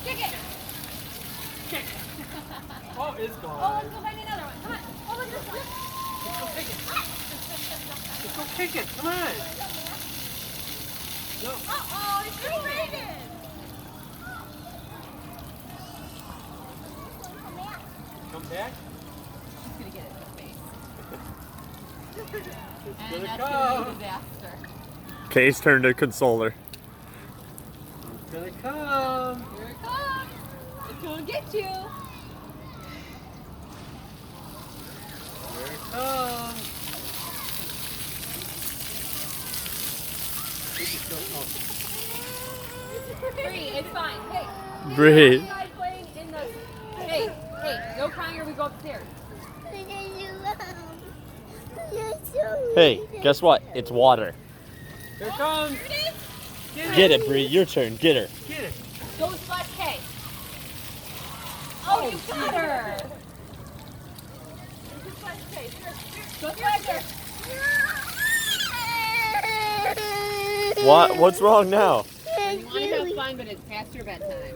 Kick it. Kick. Oh, it's gone. Oh, let's go find another one. Come on. Oh, look at this one. Let's go kick it. Let's go kick it. Come on. No. Uh-oh, it's raining. Come back. She's going to get it in the face. It's And gonna that's come. going to be a disaster. Kay's turn to console her. It's gonna come. Here it comes. It's going to get you. Here it comes. Bree, it's fine. Hey. Bree. You guys playing in the... Hey, no crying or we go upstairs. Hey, guess what? It's water. Here it comes. Here it is. Get it, Bree. Your turn. Get her. Get it. Go splash K. Oh, you got her. Go splash K. Go splash her. What? What's wrong now? You want to have fun, but it's past your bedtime.